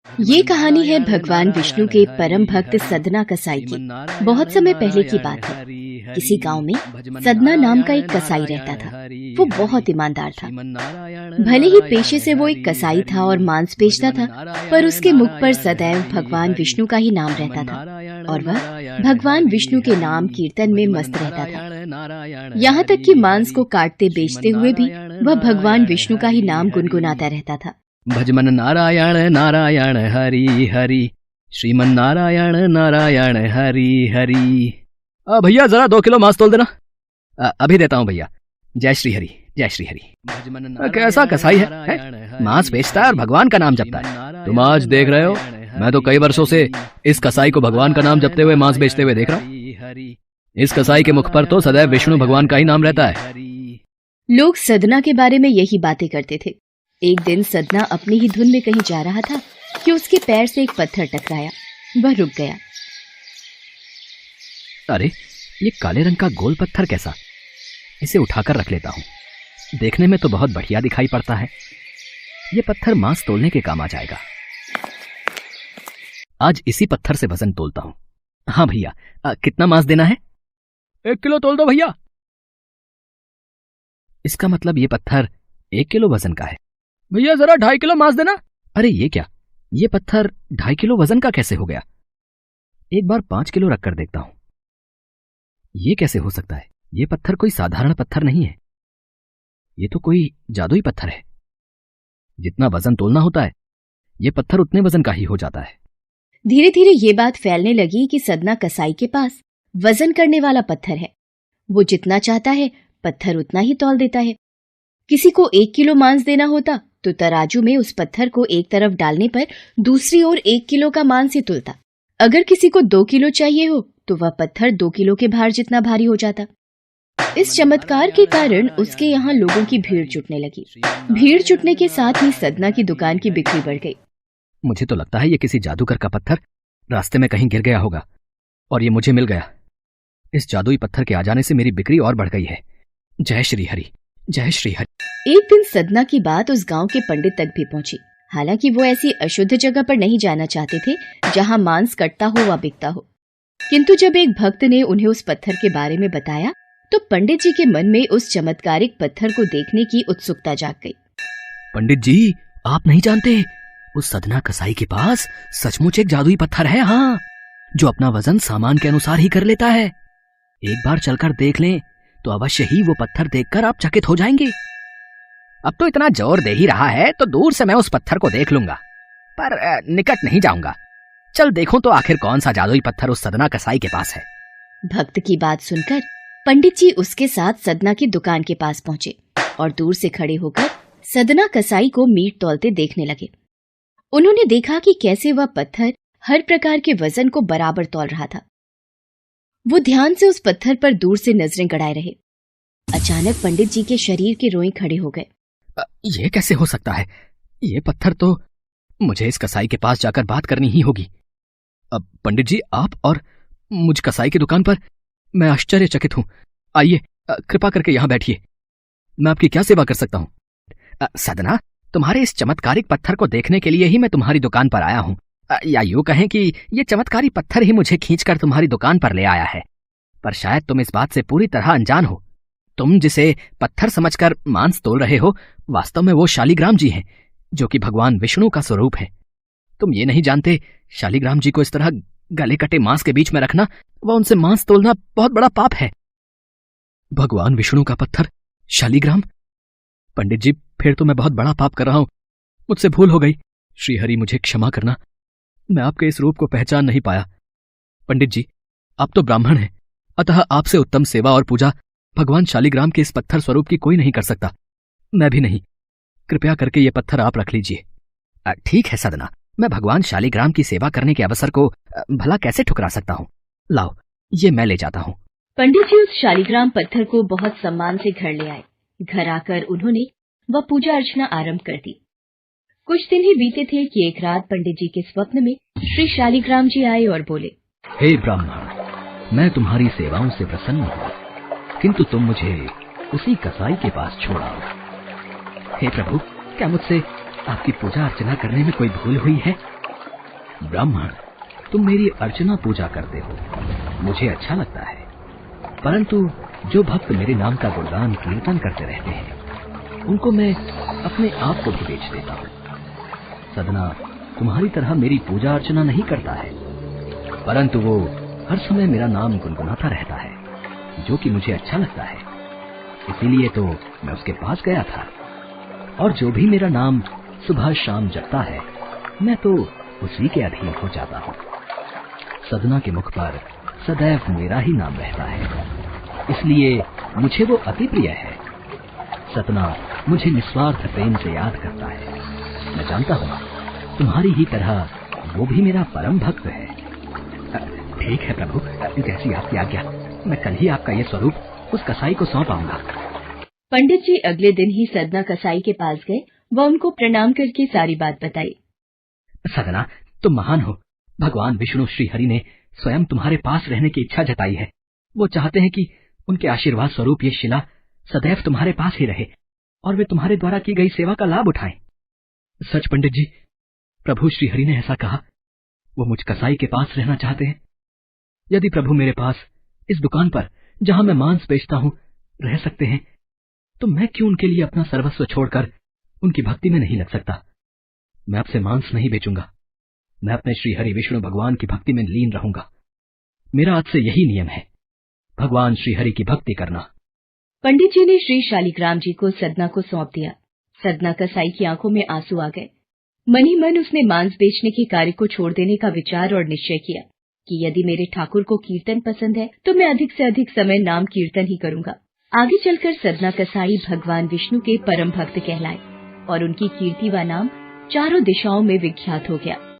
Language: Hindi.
ये कहानी है भगवान विष्णु के परम भक्त सदना कसाई की। बहुत समय पहले की बात है। किसी गांव में सदना नाम का एक कसाई रहता था। वो बहुत ईमानदार था। भले ही पेशे से वो एक कसाई था और मांस बेचता था, पर उसके मुख पर सदैव भगवान विष्णु का ही नाम रहता था और वह भगवान विष्णु के नाम कीर्तन में मस्त रहता था। यहाँ तक कि मांस को काटते बेचते हुए भी वह भगवान विष्णु का ही नाम गुनगुनाता रहता था। भजमन नारायण नारायण हरि हरि, श्रीमन नारायण नारायण हरि हरि। भैया जरा 2 किलो मांस तोल देना। अभी देता हूँ भैया। जय श्री हरि, जय श्री हरि। कैसा कसाई है? मांस बेचता है और भगवान का नाम जपता है। तुम आज देख रहे हो, मैं तो कई वर्षों से इस कसाई को भगवान का नाम जपते हुए मांस बेचते हुए देख रहा हूँ। इस कसाई के मुख पर तो सदैव विष्णु भगवान का ही नाम रहता है। लोग सदना के बारे में यही बातें करते थे। एक दिन सदना अपनी ही धुन में कहीं जा रहा था कि उसके पैर से एक पत्थर टकराया। वह रुक गया। अरे, ये काले रंग का गोल पत्थर कैसा? इसे उठाकर रख लेता हूँ। देखने में तो बहुत बढ़िया दिखाई पड़ता है। ये पत्थर मांस तोलने के काम आ जाएगा। आज इसी पत्थर से वजन तोलता हूँ। हाँ भैया, कितना मांस देना है? 1 किलो तोल दो भैया। इसका मतलब ये पत्थर 1 किलो वजन का है। भैया जरा 2.5 किलो मांस देना। अरे ये क्या, ये पत्थर 2.5 किलो वजन का कैसे हो गया? एक बार 5 किलो रखकर देखता हूं। ये कैसे हो सकता है? ये पत्थर कोई साधारण पत्थर नहीं है। ये तो कोई जादुई पत्थर है। जितना वजन तोलना होता है, ये पत्थर उतने वजन का ही हो जाता है। धीरे धीरे ये बात फैलने लगी कि सदना कसाई के पास वजन करने वाला पत्थर है। वो जितना चाहता है पत्थर उतना ही तौल देता है। किसी को 1 किलो मांस देना होता तो तराजू में उस पत्थर को एक तरफ डालने पर दूसरी ओर 1 किलो का मांस ही तुलता। अगर किसी को 2 किलो चाहिए हो तो वह पत्थर 2 किलो के भार जितना भारी हो जाता। इस चमत्कार के कारण उसके यहाँ लोगों की भीड़ जुटने लगी। भीड़ जुटने के साथ ही सदना की दुकान की बिक्री बढ़ गई। मुझे तो लगता है ये किसी जादूगर का पत्थर रास्ते में कहीं गिर गया होगा और ये मुझे मिल गया। इस जादुई पत्थर के आ जाने से मेरी बिक्री और बढ़ गई है। जय श्री हरि, जय श्री हरि। एक दिन सदना की बात उस गांव के पंडित तक भी पहुंची। हालांकि वो ऐसी अशुद्ध जगह पर नहीं जाना चाहते थे जहां मांस कटता हो व बिकता हो, किंतु जब एक भक्त ने उन्हें उस पत्थर के बारे में बताया तो पंडित जी के मन में उस चमत्कारिक पत्थर को देखने की उत्सुकता जाग गई। पंडित जी, आप नहीं जानते, उस सदना कसाई के पास सचमुच एक जादुई पत्थर है। हाँ, जो अपना वजन सामान के अनुसार ही कर लेता है। एक बार चलकर देख लें तो अवश्य ही वो पत्थर देखकर आप चकित हो जाएंगे। अब तो इतना जोर दे ही रहा है तो दूर से मैं उस पत्थर को देख लूंगा, पर निकट नहीं जाऊंगा। चल देखूं तो आखिर कौन सा जादुई पत्थर उस सदना कसाई के पास है। भक्त की बात सुनकर पंडित जी उसके साथ सदना की दुकान के पास पहुंचे और दूर से खड़े होकर सदना कसाई को मीट तौलते देखने लगे। उन्होंने देखा कि कैसे वह पत्थर हर प्रकार के वजन को बराबर तौल रहा था। वो ध्यान से उस पत्थर पर दूर से नजरें गड़ाए रहे। अचानक पंडित जी के शरीर के रोएं खड़े हो गए। ये कैसे हो सकता है? ये पत्थर तो मुझे इस कसाई के पास जाकर बात करनी ही होगी। अब पंडित जी, आप और मुझ कसाई की दुकान पर, मैं आश्चर्यचकित हूं। आइए, कृपा करके यहां बैठिए। मैं आपकी क्या सेवा कर सकता हूं? सदना, तुम्हारे इस चमत्कारिक पत्थर को देखने के लिए ही मैं तुम्हारी दुकान पर आया हूं। या यूं कहें कि ये चमत्कारी पत्थर ही मुझे खींचकर तुम्हारी दुकान पर ले आया है। पर शायद तुम इस बात से पूरी तरह अनजान हो। तुम जिसे पत्थर समझकर मांस तोल रहे हो, वास्तव में वो शालिग्राम जी हैं, जो कि भगवान विष्णु का स्वरूप है। तुम ये नहीं जानते, शालिग्राम जी को इस तरह गले कटे मांस के बीच में रखना व उनसे मांस तोलना बहुत बड़ा पाप है। भगवान विष्णु का पत्थर शालिग्राम? पंडित जी, फिर तो मैं बहुत बड़ा पाप कर रहा हूं। मुझसे भूल हो गई। श्रीहरि, मुझे क्षमा करना। मैं आपके इस रूप को पहचान नहीं पाया। पंडित जी, आप तो ब्राह्मण हैं, अतः आपसे उत्तम सेवा और पूजा भगवान शालिग्राम के इस पत्थर स्वरूप की कोई नहीं कर सकता। मैं भी नहीं। कृपया करके ये पत्थर आप रख लीजिए। ठीक है सदना, मैं भगवान शालिग्राम की सेवा करने के अवसर को भला कैसे ठुकरा सकता हूँ। लाओ, ये मैं ले जाता हूँ। पंडित जी उस शालिग्राम पत्थर को बहुत सम्मान से घर ले आए। घर आकर उन्होंने वह पूजा अर्चना आरंभ कर दी। कुछ दिन ही बीते थे कि एक रात पंडित जी के स्वप्न में श्री शालिग्राम जी आए और बोले, हे ब्राह्मण, मैं तुम्हारी सेवाओं से प्रसन्न हूँ, किंतु तुम मुझे उसी कसाई के पास छोड़ाओ। हे प्रभु, क्या मुझसे आपकी पूजा अर्चना करने में कोई भूल हुई है? ब्राह्मण, तुम मेरी अर्चना पूजा करते हो, मुझे अच्छा लगता है, परंतु जो भक्त मेरे नाम का गुणगान कीर्तन करते रहते हैं उनको मैं अपने आप को भी बेच देता हूँ। सदना तुम्हारी तरह मेरी पूजा अर्चना नहीं करता है, परंतु वो हर समय मेरा नाम गुनगुनाता रहता है, जो कि मुझे अच्छा लगता है। इसीलिए तो मैं उसके पास गया था, और जो भी मेरा नाम सुबह शाम जपता है मैं तो उसी के अधीन हो जाता हूँ। सदना के मुख पर सदैव मेरा ही नाम रहता है, इसलिए मुझे वो अति प्रिय है। सदना मुझे निस्वार्थ प्रेम से याद करता है। मैं जानता हूँ तुम्हारी ही तरह वो भी मेरा परम भक्त है। ठीक है प्रभु, जैसी आपकी आज्ञा, मैं कल ही आपका ये स्वरूप उस कसाई को सौंप आऊंगा। पंडित जी अगले दिन ही सदना कसाई के पास गए व उनको प्रणाम करके सारी बात बताई। सदना, तुम महान हो। भगवान विष्णु श्री हरि ने स्वयं तुम्हारे पास रहने की इच्छा जताई है। वो चाहते हैं कि उनके आशीर्वाद स्वरूप ये शिला सदैव तुम्हारे पास ही रहे और वे तुम्हारे द्वारा की गई सेवा का लाभ उठाएं। सच पंडित जी, प्रभु श्री हरि ने ऐसा कहा। वो मुझ कसाई के पास रहना चाहते हैं। यदि प्रभु मेरे पास इस दुकान पर, जहां मैं मांस बेचता हूं, रह सकते हैं, तो मैं क्यों उनके लिए अपना सर्वस्व छोड़कर उनकी भक्ति में नहीं लग सकता। मैं आपसे मांस नहीं बेचूंगा। मैं अपने श्री हरि विष्णु भगवान की भक्ति में लीन रहूंगा। मेरा आज से यही नियम है, भगवान श्री हरि की भक्ति करना। पंडित जी ने श्री शालिग्राम जी को सदना को सौंप दिया। सदना कसाई की आंखों में आंसू आ गए। मन ही मन उसने मांस बेचने के कार्य को छोड़ देने का विचार और निश्चय किया कि यदि मेरे ठाकुर को कीर्तन पसंद है तो मैं अधिक से अधिक समय नाम कीर्तन ही करूंगा। आगे चलकर सदना कसाई भगवान विष्णु के परम भक्त कहलाए और उनकी कीर्ति व नाम चारों दिशाओं में विख्यात हो गया।